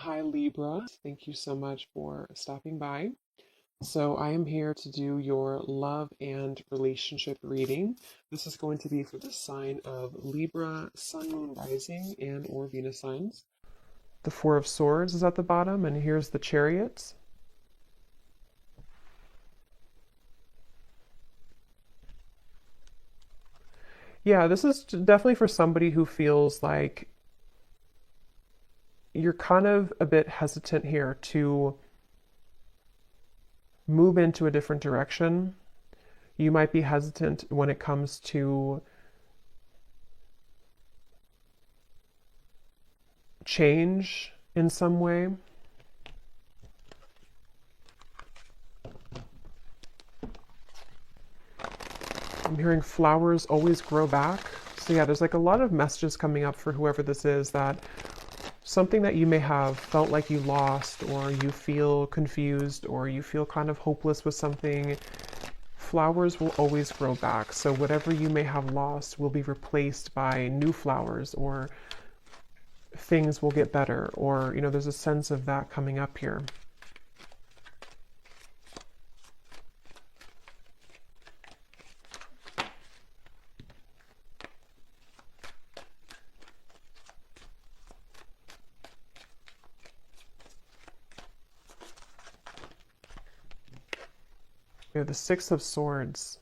Hi Libra, thank you so much for stopping by. So I am here to do your love and relationship reading. This is going to be for the sign of Libra, Sun, Moon, Rising, and or Venus signs. The Four of Swords is at the bottom, and here's the Chariot. Yeah, this is definitely for somebody who feels like you're kind of a bit hesitant here to move into a different direction. You might be hesitant when it comes to change in some way. I'm hearing flowers always grow back. So yeah, there's like a lot of messages coming up for whoever this is, that something that you may have felt like you lost, or you feel confused, or you feel kind of hopeless with something, flowers will always grow back. So whatever you may have lost will be replaced by new flowers, or things will get better, or, there's a sense of that coming up here. We have the Six of Swords.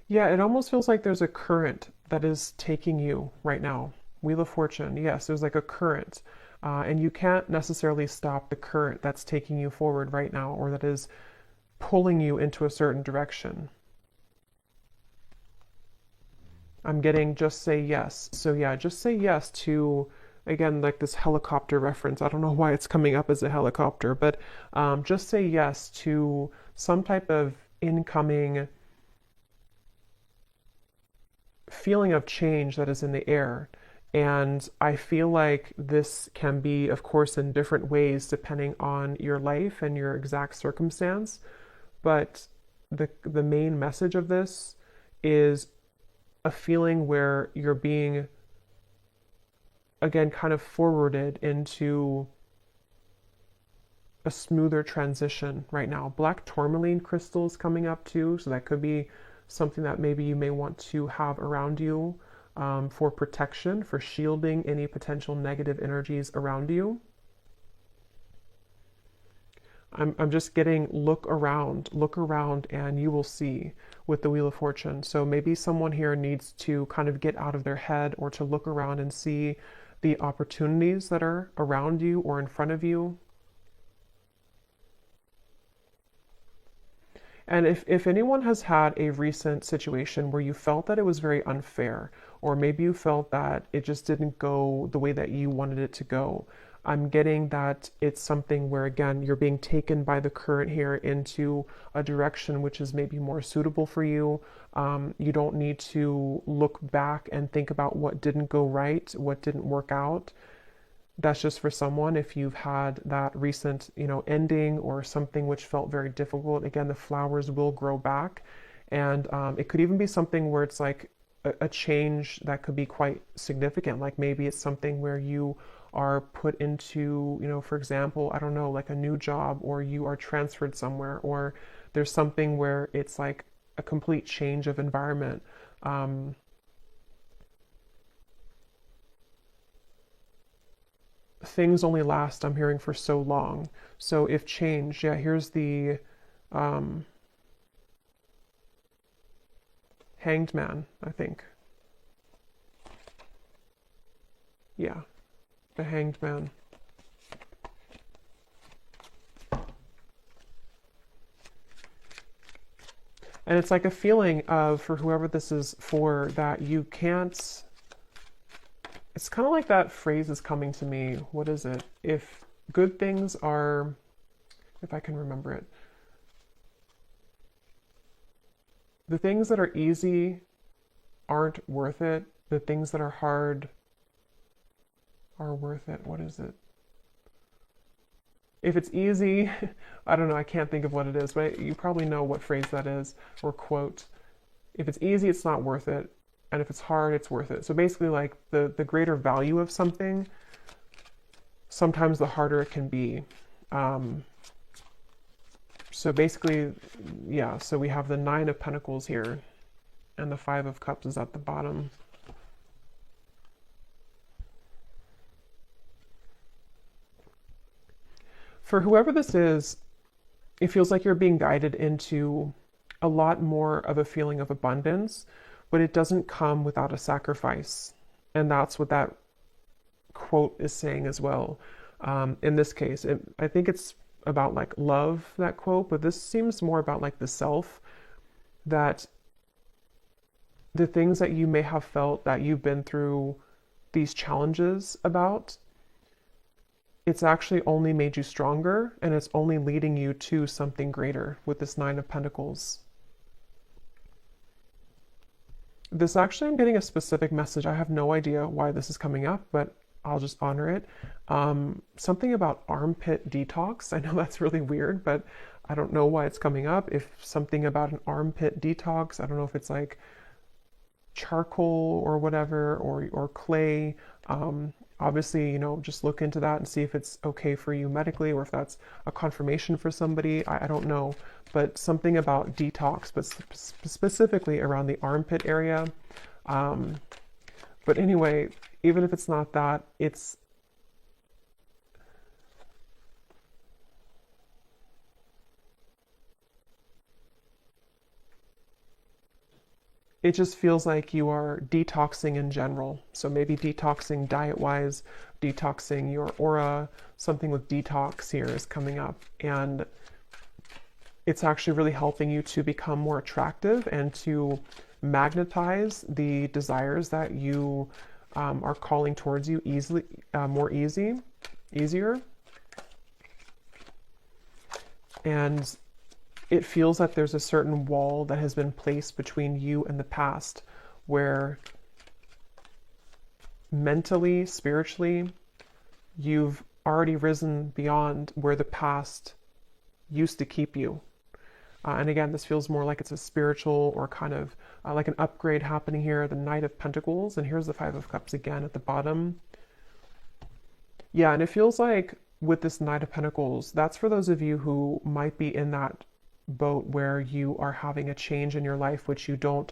Yeah, it almost feels like there's a current that is taking you right now. Wheel of Fortune, yes, there's like a current. And you can't necessarily stop the current that's taking you forward right now, or that is pulling you into a certain direction. I'm getting just say yes. So yeah, just say yes to, again, like this helicopter reference. I don't know why it's coming up as a helicopter, but just say yes to some type of incoming feeling of change that is in the air. And I feel like this can be, of course, in different ways depending on your life and your exact circumstance. But the main message of this is a feeling where you're being, again, kind of forwarded into a smoother transition right now. Black tourmaline crystals coming up too, so that could be something that maybe you may want to have around you, for protection, for shielding any potential negative energies around you. I'm just getting look around, and you will see with the Wheel of Fortune. So maybe someone here needs to kind of get out of their head, or to look around and see the opportunities that are around you or in front of you. And if anyone has had a recent situation where you felt that it was very unfair, or maybe you felt that it just didn't go the way that you wanted it to go, I'm getting that it's something where, again, you're being taken by the current here into a direction which is maybe more suitable for you. You don't need to look back and think about what didn't go right, what didn't work out. That's just for someone if you've had that recent, ending, or something which felt very difficult. Again, the flowers will grow back. And it could even be something where it's like a change that could be quite significant. Like maybe it's something where you are put into, for example, I don't know, like a new job, or you are transferred somewhere, or there's something where it's like a complete change of environment. Things only last, I'm hearing, for so long. So if change, yeah, here's the um, Hanged Man, I think. Yeah, the Hanged Man. And it's like a feeling of, for whoever this is for, that you can't. It's kind of like that phrase is coming to me. What is it? If good things are, if I can remember it, the things that are easy aren't worth it. The things that are hard are worth it. What is it? If it's easy, I don't know, I can't think of what it is, but you probably know what phrase that is or quote. If it's easy, it's not worth it. And if it's hard, it's worth it. So basically, like the greater value of something, sometimes the harder it can be. Um, so basically, yeah, so we have the Nine of Pentacles here, and the Five of Cups is at the bottom. For whoever this is, it feels like you're being guided into a lot more of a feeling of abundance, but it doesn't come without a sacrifice. And that's what that quote is saying as well. In this case, I think it's about like love, that quote, but this seems more about like the self, that the things that you may have felt that you've been through these challenges about, it's actually only made you stronger, and it's only leading you to something greater with this Nine of Pentacles. This actually, I'm getting a specific message. I have no idea why this is coming up, but I'll just honor it. Something about armpit detox. I know that's really weird, but I don't know why it's coming up. If something about an armpit detox, I don't know if it's like charcoal or whatever, or clay. Obviously, you know, just look into that and see if it's okay for you medically, or if that's a confirmation for somebody. I don't know, but something about detox, but specifically around the armpit area. But anyway, even if it's not that, it just feels like you are detoxing in general. So maybe detoxing diet-wise, detoxing your aura, something with detox here is coming up. And it's actually really helping you to become more attractive and to magnetize the desires that you are calling towards you easily, easier. And it feels that there's a certain wall that has been placed between you and the past, where mentally, spiritually, you've already risen beyond where the past used to keep you. And again, this feels more like it's a spiritual or kind of like an upgrade happening here. The Knight of Pentacles, and here's the Five of Cups again at the bottom. Yeah, and it feels like with this Knight of Pentacles, that's for those of you who might be in that boat where you are having a change in your life, which you don't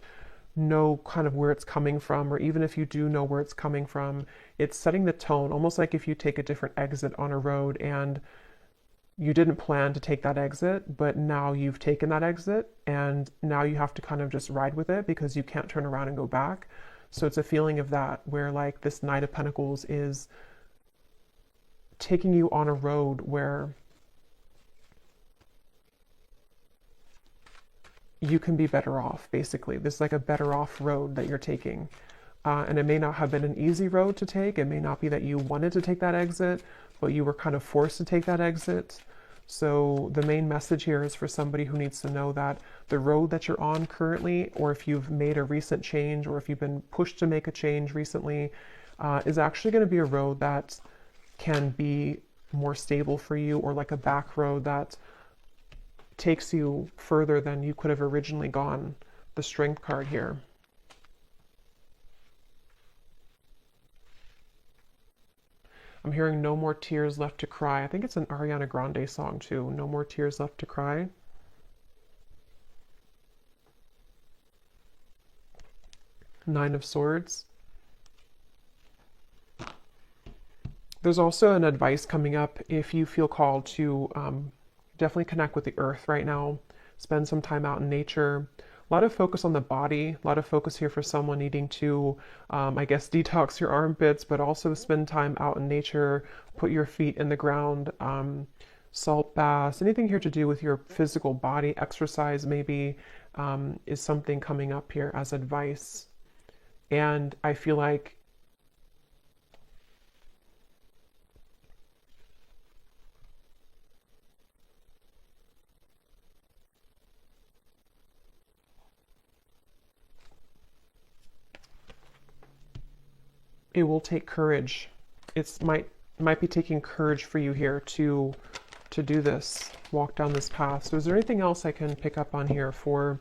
know kind of where it's coming from, or even if you do know where it's coming from, it's setting the tone, almost like if you take a different exit on a road and you didn't plan to take that exit, but now you've taken that exit and now you have to kind of just ride with it because you can't turn around and go back. So it's a feeling of that, where like this Knight of Pentacles is taking you on a road where you can be better off, basically. This is like a better off road that you're taking. And it may not have been an easy road to take. It may not be that you wanted to take that exit, but you were kind of forced to take that exit. So the main message here is for somebody who needs to know that the road that you're on currently, or if you've made a recent change, or if you've been pushed to make a change recently, is actually going to be a road that can be more stable for you, or like a back road that takes you further than you could have originally gone. The Strength card here. I'm hearing No More Tears Left to Cry. I think it's an Ariana Grande song too. No More Tears Left to Cry. Nine of Swords. There's also an advice coming up if you feel called to definitely connect with the earth right now. Spend some time out in nature. A lot of focus on the body, a lot of focus here for someone needing to, I guess, detox your armpits, but also spend time out in nature, put your feet in the ground, salt baths, anything here to do with your physical body, exercise maybe, is something coming up here as advice. And I feel like it will take courage. It might be taking courage for you here to to do this, walk down this path. So is there anything else I can pick up on here for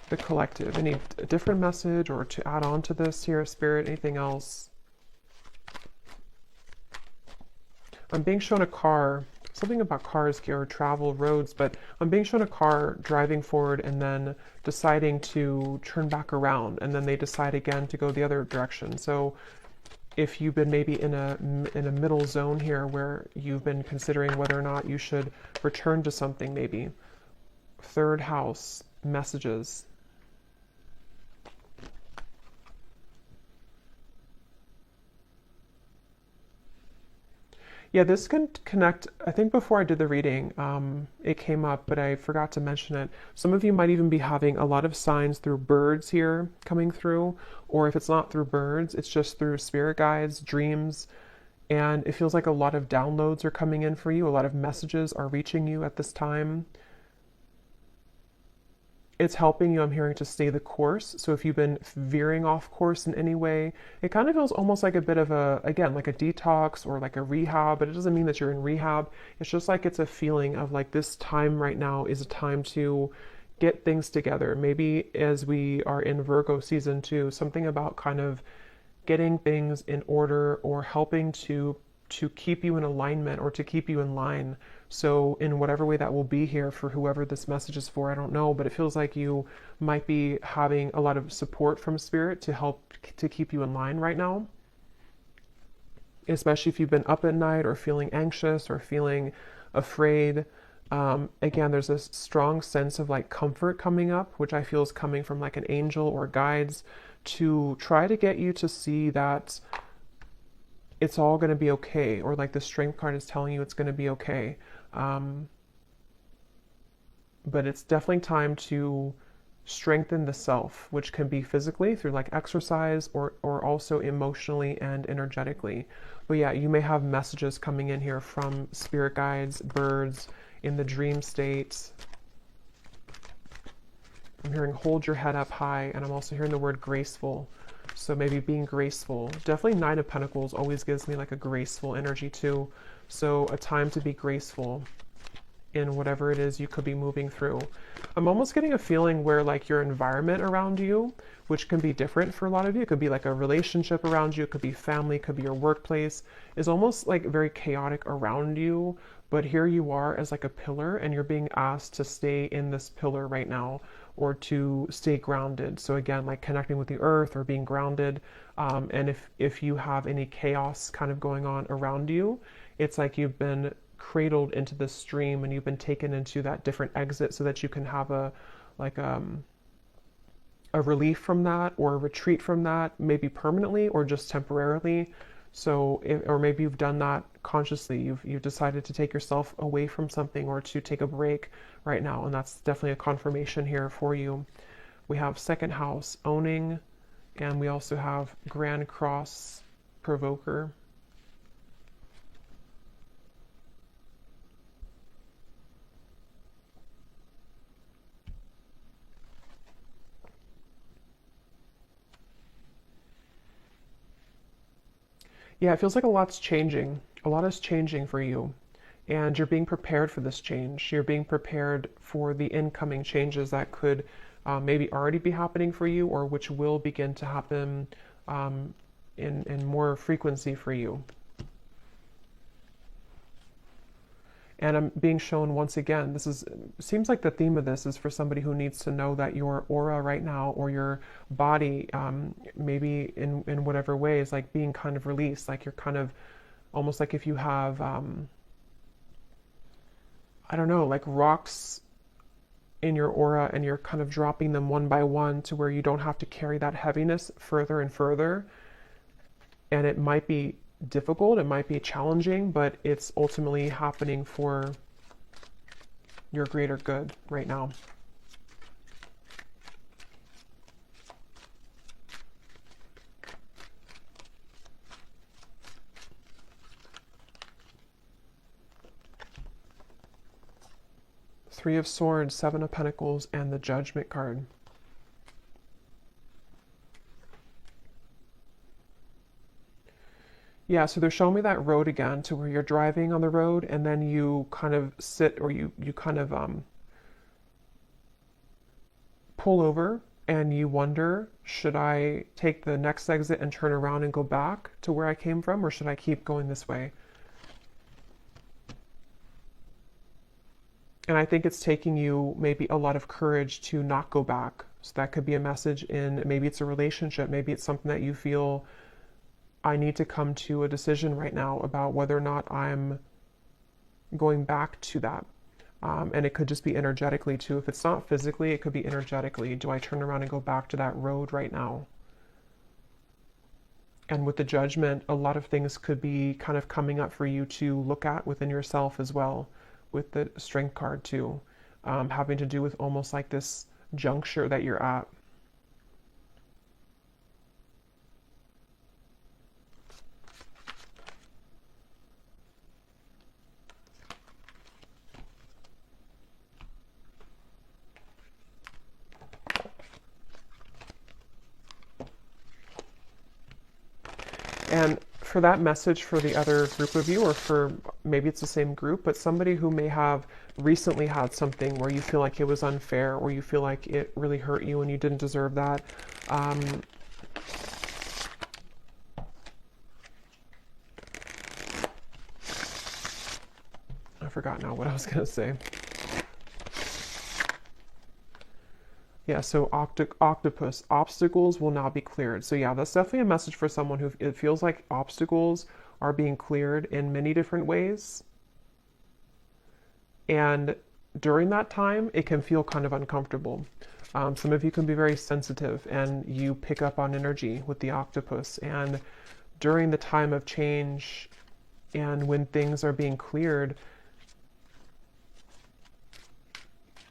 the collective? Any different message or to add on to this here, Spirit? Anything else? I'm being shown a car, something about cars here, travel, roads, but I'm being shown a car driving forward and then deciding to turn back around, and then they decide again to go the other direction. So if you've been maybe in a middle zone here where you've been considering whether or not you should return to something, maybe. Third house, messages. Yeah, this can connect. I think before I did the reading, it came up, but I forgot to mention it. Some of you might even be having a lot of signs through birds here coming through, or if it's not through birds, it's just through spirit guides, dreams, and it feels like a lot of downloads are coming in for you. A lot of messages are reaching you at this time. It's helping you, I'm hearing, to stay the course. So if you've been veering off course in any way, it kind of feels almost like a bit of a, again, like a detox or like a rehab, but it doesn't mean that you're in rehab. It's just like it's a feeling of like this time right now is a time to get things together. Maybe as we are in Virgo season 2, something about kind of getting things in order or helping to keep you in alignment or to keep you in line. So in whatever way that will be here for whoever this message is for, I don't know, but it feels like you might be having a lot of support from spirit to help to keep you in line right now. Especially if you've been up at night or feeling anxious or feeling afraid. Again, there's this strong sense of like comfort coming up, which I feel is coming from like an angel or guides to try to get you to see that it's all going to be okay, or like the strength card is telling you it's going to be okay. But it's definitely time to strengthen the self, which can be physically through like exercise or also emotionally and energetically. But yeah, you may have messages coming in here from spirit guides, birds, in the dream state. I'm hearing hold your head up high, and I'm also hearing the word graceful. So maybe being graceful. Definitely Nine of Pentacles always gives me like a graceful energy too. So a time to be graceful in whatever it is you could be moving through. I'm almost getting a feeling where like your environment around you, which can be different for a lot of you, it could be like a relationship around you, it could be family, it could be your workplace, is almost like very chaotic around you. But here you are as like a pillar, and you're being asked to stay in this pillar right now, or to stay grounded. So again, like connecting with the earth or being grounded. And if you have any chaos kind of going on around you, it's like you've been cradled into this stream and you've been taken into that different exit so that you can have a relief from that or a retreat from that, maybe permanently or just temporarily. So, or maybe you've done that consciously. You've decided to take yourself away from something or to take a break right now, and that's definitely a confirmation here for you. We have second house, owning, and we also have Grand Cross, provoker. Yeah, it feels like a lot's changing. A lot is changing for you. And you're being prepared for this change. You're being prepared for the incoming changes that could maybe already be happening for you, or which will begin to happen in more frequency for you. And I'm being shown once again, seems like the theme of this is for somebody who needs to know that your aura right now, or your body, maybe in whatever way, is like being kind of released. Like you're kind of almost like if you have, I don't know, like rocks in your aura, and you're kind of dropping them one by one to where you don't have to carry that heaviness further and further. And it might be difficult, it might be challenging, but it's ultimately happening for your greater good right now. Three of Swords, Seven of Pentacles, and the Judgment card. Yeah, so they're showing me that road again to where you're driving on the road and then you kind of sit or you kind of pull over and you wonder, should I take the next exit and turn around and go back to where I came from, or should I keep going this way? And I think it's taking you maybe a lot of courage to not go back. So that could be a message in, maybe it's a relationship, maybe it's something that you feel, I need to come to a decision right now about whether or not I'm going back to that. And it could just be energetically too. If it's not physically, it could be energetically. Do I turn around and go back to that road right now? And with the judgment, a lot of things could be kind of coming up for you to look at within yourself as well, with the strength card too, having to do with almost like this juncture that you're at. And for that message for the other group of you, or for maybe it's the same group, but somebody who may have recently had something where you feel like it was unfair, or you feel like it really hurt you and you didn't deserve that. I forgot now what I was going to say. Yeah, so octopus, obstacles will now be cleared. So yeah, that's definitely a message for someone who it feels like obstacles are being cleared in many different ways. And during that time, it can feel kind of uncomfortable. Some of you can be very sensitive and you pick up on energy with the octopus. And during the time of change and when things are being cleared,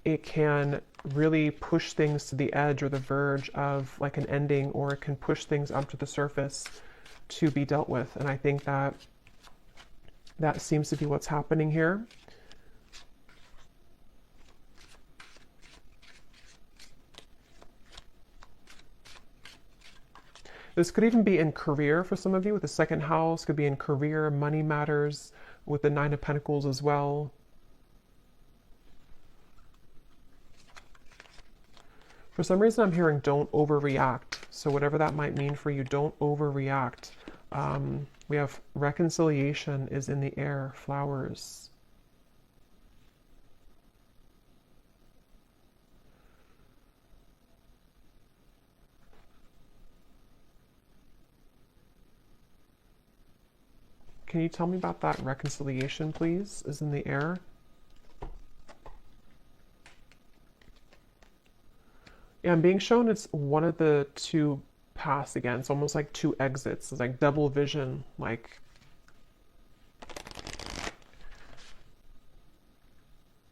it can really push things to the edge or the verge of like an ending, or it can push things up to the surface to be dealt with. And I think that that seems to be what's happening here. This could even be in career for some of you with the second house, could be in career, money matters, with the Nine of Pentacles as well. For some reason, I'm hearing don't overreact. So whatever that might mean for you, don't overreact. We have reconciliation is in the air, flowers. Can you tell me about that reconciliation, please, is in the air? Yeah, I'm being shown it's one of the two paths again. It's almost like two exits. It's like double vision, like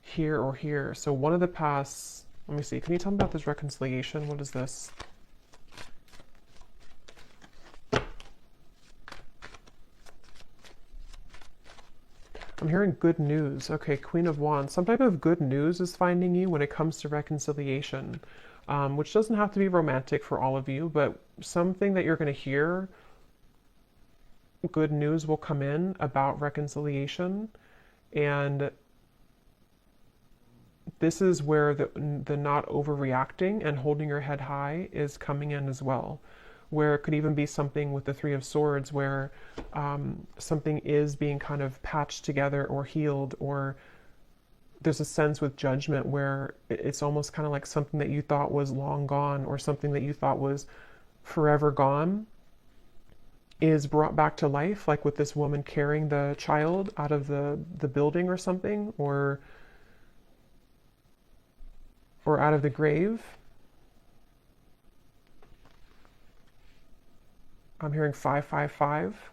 here or here. So one of the paths, let me see. Can you tell me about this reconciliation? What is this? I'm hearing good news. Okay, Queen of Wands. Some type of good news is finding you when it comes to reconciliation. Which doesn't have to be romantic for all of you, but something that you're going to hear, good news will come in about reconciliation. And this is where the not overreacting and holding your head high is coming in as well. Where it could even be something with the Three of Swords where something is being kind of patched together or healed, or there's a sense with judgment where it's almost kind of like something that you thought was long gone, or something that you thought was forever gone is brought back to life, like with this woman carrying the child out of the building or something, or out of the grave. I'm hearing 555.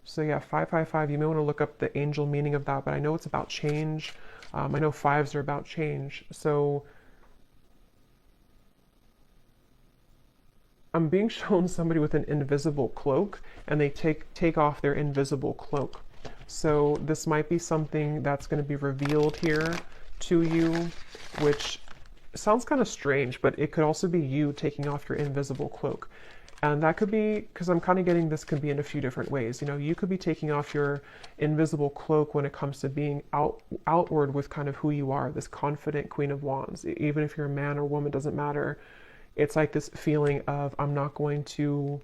So yeah, 555, you may want to look up the angel meaning of that, but I know it's about change. I know fives are about change. So I'm being shown somebody with an invisible cloak, and they take off their invisible cloak. So this might be something that's going to be revealed here to you, which sounds kind of strange, but it could also be you taking off your invisible cloak. And that could be, because I'm kind of getting this could be in a few different ways. You know, you could be taking off your invisible cloak when it comes to being outward with kind of who you are, this confident Queen of Wands. Even if you're a man or woman, doesn't matter. It's like this feeling of, I'm not going to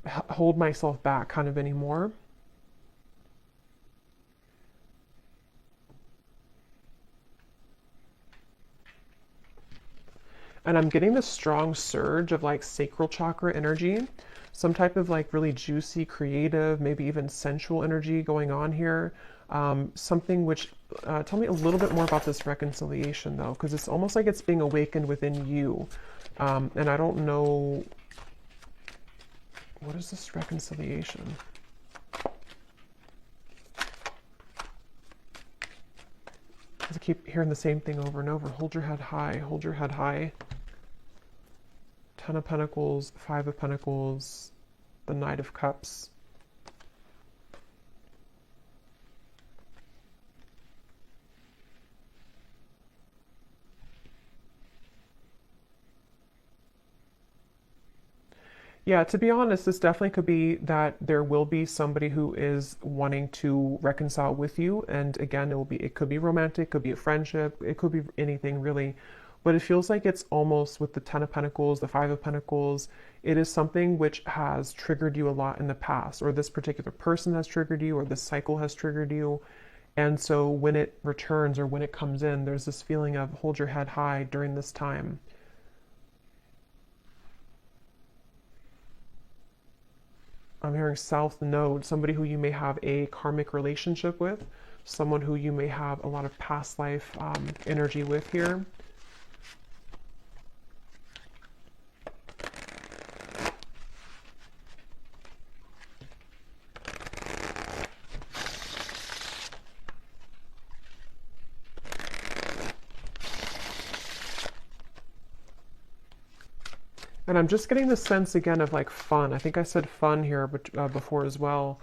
hold myself back kind of anymore. And I'm getting this strong surge of like sacral chakra energy, some type of like really juicy, creative, maybe even sensual energy going on here. Something which, tell me a little bit more about this reconciliation though, because it's almost like it's being awakened within you. And I don't know, what is this reconciliation? I keep hearing the same thing over and over. Hold your head high, hold your head high. Ten of Pentacles, Five of Pentacles, the Knight of Cups. Yeah, to be honest, this definitely could be that there will be somebody who is wanting to reconcile with you. And again, it could be romantic, could be a friendship, it could be anything really. But it feels like it's almost with the Ten of Pentacles, the Five of Pentacles, it is something which has triggered you a lot in the past, or this particular person has triggered you, or this cycle has triggered you. And so when it returns or when it comes in, there's this feeling of hold your head high during this time. I'm hearing South Node, somebody who you may have a karmic relationship with, someone who you may have a lot of past life energy with here. And I'm just getting the sense again of like fun. I think I said fun here before as well.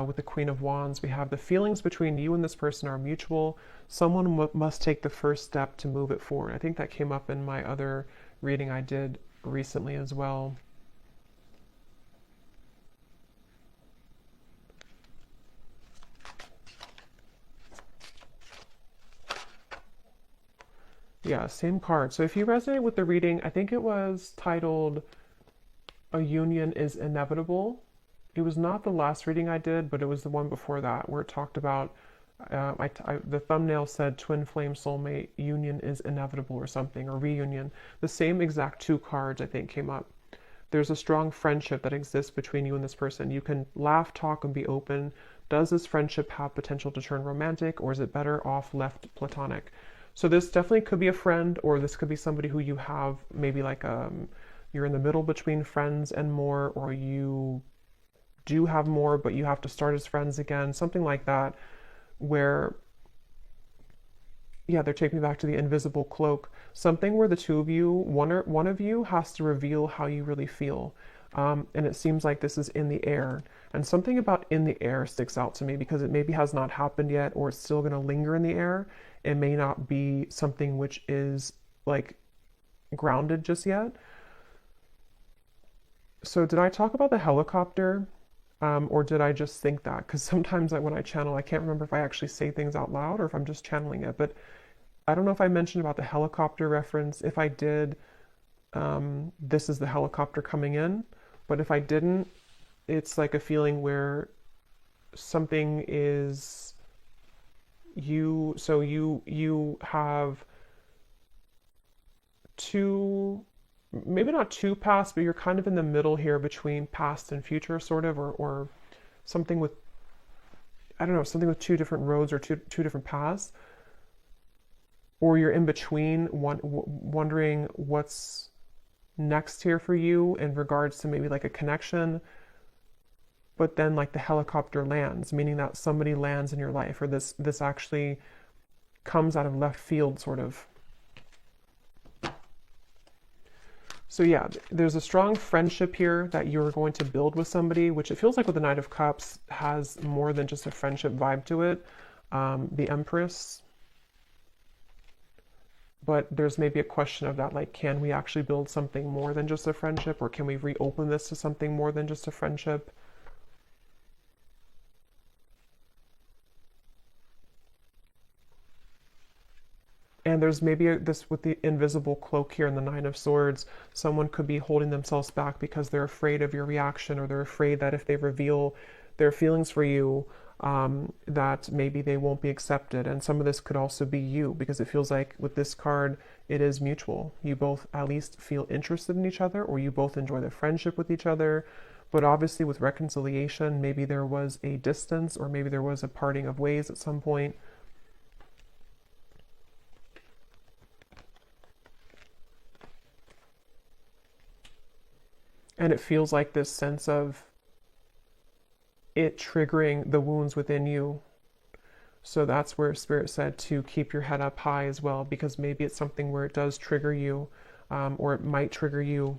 With the Queen of Wands, we have the feelings between you and this person are mutual. Someone must take the first step to move it forward. I think that came up in my other reading I did recently as well. Yeah, same card. So if you resonate with the reading, I think it was titled A Union is Inevitable. It was not the last reading I did, but it was the one before that where it talked about, the thumbnail said twin flame soulmate, union is inevitable or something, or reunion. The same exact two cards I think came up. There's a strong friendship that exists between you and this person. You can laugh, talk, and be open. Does this friendship have potential to turn romantic, or is it better off left platonic? So this definitely could be a friend, or this could be somebody who you have maybe like you're in the middle between friends and more, or you do have more, but you have to start as friends again, something like that, where, yeah, they're taking me back to the invisible cloak, something where the two of you, one of you has to reveal how you really feel. And it seems like this is in the air. And something about in the air sticks out to me because it maybe has not happened yet, or it's still going to linger in the air. It may not be something which is like grounded just yet. So did I talk about the helicopter? Or did I just think that? Because sometimes when I channel, I can't remember if I actually say things out loud or if I'm just channeling it. But I don't know if I mentioned about the helicopter reference. If I did, this is the helicopter coming in. But if I didn't, it's like a feeling where something is you have two, maybe not two paths, but you're kind of in the middle here between past and future, sort of, or something with, I don't know, something with two different roads or two different paths. Or you're in between, wondering what's next here for you in regards to maybe like a connection, but then like the helicopter lands, meaning that somebody lands in your life, or this actually comes out of left field, sort of. So yeah, there's a strong friendship here that you're going to build with somebody, which it feels like with the Knight of Cups has more than just a friendship vibe to it. The Empress, but there's maybe a question of that, like, can we actually build something more than just a friendship, or can we reopen this to something more than just a friendship? And there's maybe this with the invisible cloak here in the Nine of Swords. Someone could be holding themselves back because they're afraid of your reaction, or they're afraid that if they reveal their feelings for you, that maybe they won't be accepted. And some of this could also be you, because it feels like with this card, it is mutual. You both at least feel interested in each other, or you both enjoy the friendship with each other. But obviously, with reconciliation, maybe there was a distance, or maybe there was a parting of ways at some point. And it feels like this sense of it triggering the wounds within you. So that's where Spirit said to keep your head up high as well, because maybe it's something where it does trigger you, or it might trigger you.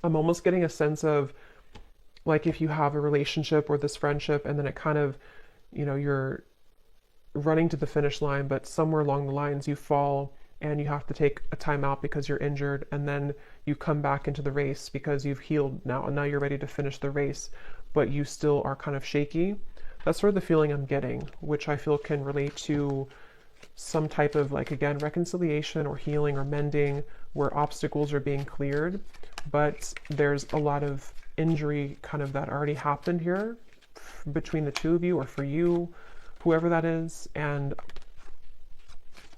I'm almost getting a sense of, like, if you have a relationship or this friendship, and then it kind of, you're running to the finish line, but somewhere along the lines you fall and you have to take a time out because you're injured, and then you come back into the race because you've healed now, and now you're ready to finish the race, but you still are kind of shaky. That's sort of the feeling I'm getting, which I feel can relate to some type of, like, again, reconciliation or healing or mending, where obstacles are being cleared, but there's a lot of injury kind of that already happened here between the two of you, or for you, whoever that is. And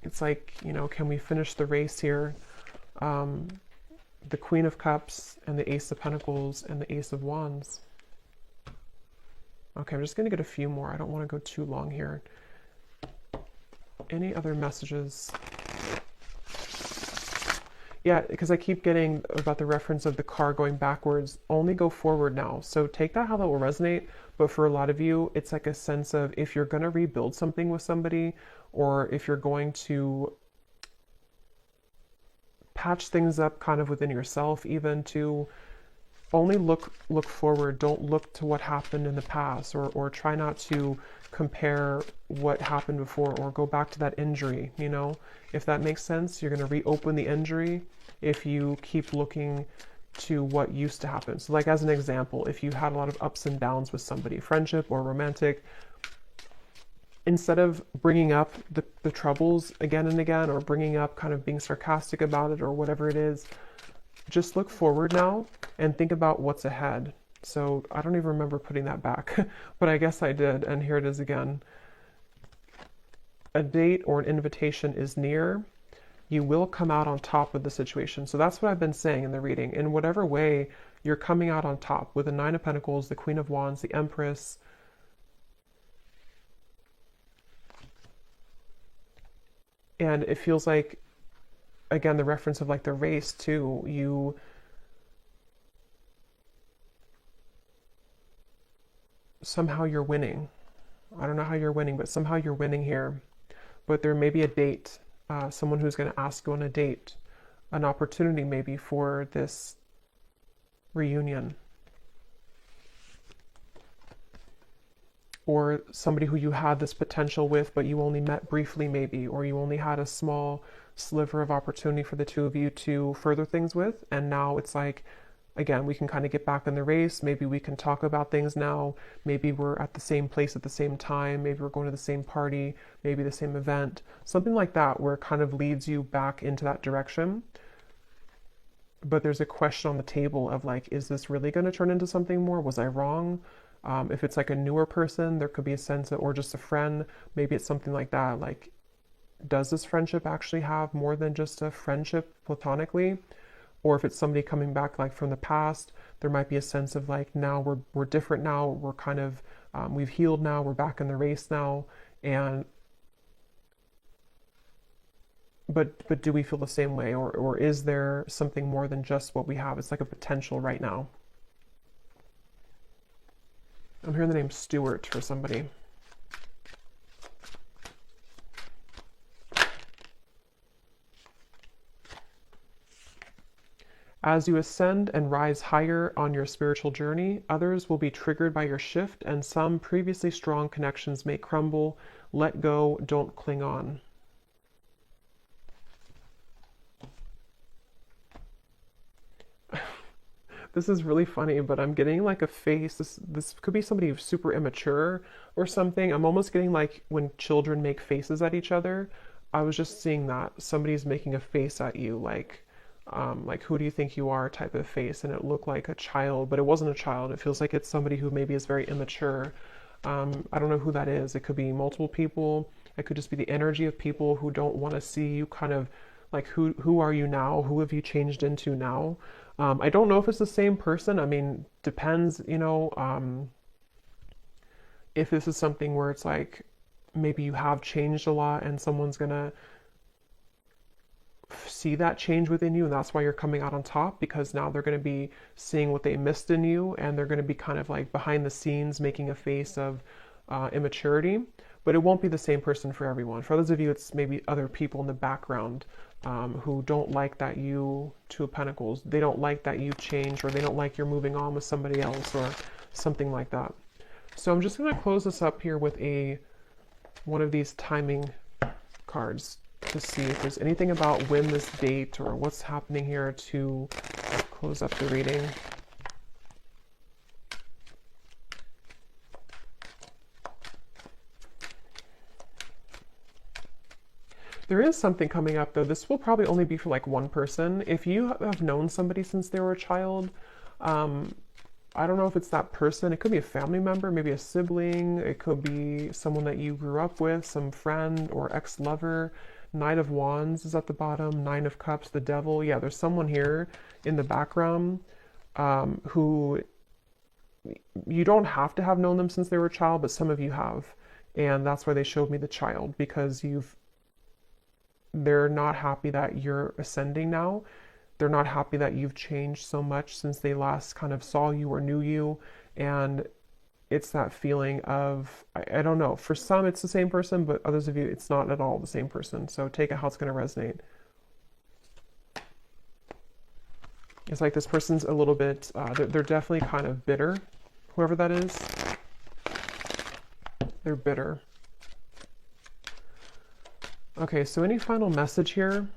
it's like, can we finish the race here? The Queen of Cups and the Ace of Pentacles and the Ace of Wands. Okay, I'm just going to get a few more. I don't want to go too long here. Any other messages? Yeah, because I keep getting about the reference of the car going backwards. Only go forward now. So take that how that will resonate. But for a lot of you, it's like a sense of, if you're going to rebuild something with somebody, or if you're going to patch things up kind of within yourself, even, to only look forward. Don't look to what happened in the past, or try not to compare what happened before, or go back to that injury. If that makes sense, you're going to reopen the injury if you keep looking to what used to happen. So, like, as an example, if you had a lot of ups and downs with somebody, friendship or romantic, instead of bringing up the troubles again and again, or bringing up kind of being sarcastic about it, or whatever it is, just look forward now and think about what's ahead. So I don't even remember putting that back, but I guess I did, and here it is again. A date or an invitation is near. You will come out on top of the situation. So that's what I've been saying in the reading. In whatever way, you're coming out on top with the Nine of Pentacles, the Queen of Wands, the Empress. And it feels like, again, the reference of, like, the race too. Somehow you're winning. I don't know how you're winning, but somehow you're winning here. But there may be a date, someone who's going to ask you on a date, an opportunity maybe for this reunion. Or somebody who you had this potential with, but you only met briefly maybe, or you only had a small sliver of opportunity for the two of you to further things with. And now it's like, again, we can kind of get back in the race. Maybe we can talk about things now. Maybe we're at the same place at the same time. Maybe we're going to the same party, maybe the same event, something like that, where it kind of leads you back into that direction. But there's a question on the table of, like, is this really going to turn into something more? Was I wrong? If it's like a newer person, there could be a sense of, or just a friend, maybe it's something like that. Like, does this friendship actually have more than just a friendship platonically? Or if it's somebody coming back, like, from the past, there might be a sense of, like, now we're different now. We're kind of, we've healed now. We're back in the race now. And, but do we feel the same way? Or is there something more than just what we have? It's like a potential right now. I'm hearing the name Stuart for somebody. As you ascend and rise higher on your spiritual journey, others will be triggered by your shift, and some previously strong connections may crumble. Let go, don't cling on. This is really funny, but I'm getting like a face. This could be somebody who's super immature or something. I'm almost getting like when children make faces at each other. I was just seeing that somebody's making a face at you, like who do you think you are type of face, and it looked like a child, but it wasn't a child. It feels like it's somebody who maybe is very immature. I don't know who that is. It could be multiple people. It could just be the energy of people who don't want to see you kind of like who are you now? Who have you changed into now? I don't know if it's the same person. I mean, depends, if this is something where it's like maybe you have changed a lot and someone's gonna see that change within you, and that's why you're coming out on top, because now they're going to be seeing what they missed in you, and they're going to be kind of like behind the scenes making a face of immaturity. But it won't be the same person for everyone. For others of you, it's maybe other people in the background who don't like that you, Two of Pentacles, they don't like that you change, or they don't like you're moving on with somebody else or something like that. So I'm just going to close this up here with one of these timing cards to see if there's anything about when this date or what's happening here to close up the reading. There is something coming up though. This will probably only be for like one person. If you have known somebody since they were a child, I don't know if it's that person. It could be a family member, maybe a sibling. It could be someone that you grew up with, some friend or ex-lover. Knight of Wands is at the bottom. Nine of Cups, the Devil. Yeah, there's someone here in the background who you don't have to have known them since they were a child, but some of you have. And that's why they showed me the child, because they're not happy that you're ascending now. They're not happy that you've changed so much since they last kind of saw you or knew you. And it's that feeling of, I don't know, for some it's the same person, but others of you, it's not at all the same person. So take it how it's going to resonate. It's like this person's a little bit, they're definitely kind of bitter, whoever that is. They're bitter. Okay, so any final message here?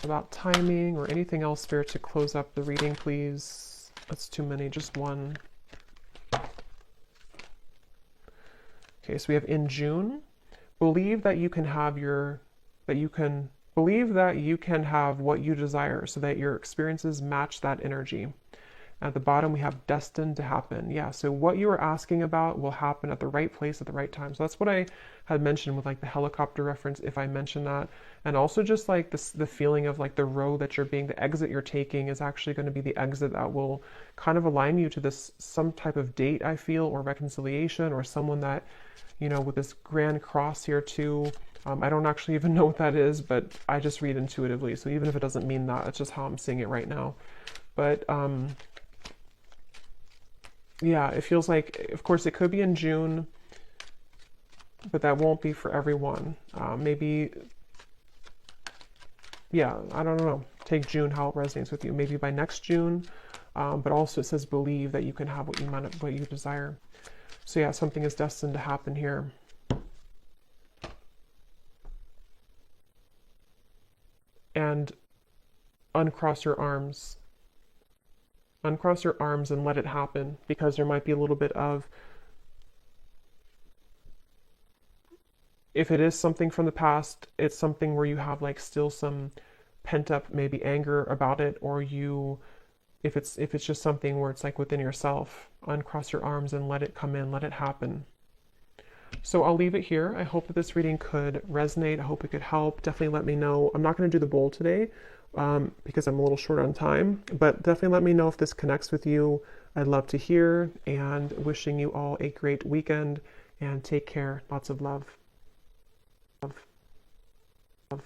About timing or anything else, Spirit, to close up the reading, please. That's too many, just one. Okay, so we have in June, believe that you can have believe that you can have what you desire so that your experiences match that energy. At the bottom, we have destined to happen. Yeah, so what you were asking about will happen at the right place at the right time. So that's what I had mentioned with like the helicopter reference, if I mentioned that. And also just like this, the feeling of like the road that you're being, the exit you're taking is actually going to be the exit that will kind of align you to this, some type of date, I feel, or reconciliation, or someone that, with this grand cross here too. I don't actually even know what that is, but I just read intuitively. So even if it doesn't mean that, it's just how I'm seeing it right now. But, yeah, it feels like, of course, it could be in June, but that won't be for everyone. Maybe, yeah, I don't know. Take June, how it resonates with you. Maybe by next June, but also it says believe that you can have what you desire. So yeah, something is destined to happen here. And uncross your arms. Uncross your arms and let it happen, because there might be a little bit of, if it is something from the past, it's something where you have like still some pent up maybe anger about it, or if it's just something where it's like within yourself, uncross your arms and let it come in, let it happen. So I'll leave it here. I hope that this reading could resonate. I hope it could help. Definitely let me know. I'm not going to do the bowl today, because I'm a little short on time, but definitely let me know if this connects with you. I'd love to hear, and wishing you all a great weekend, and take care. Lots of love. Love. Love.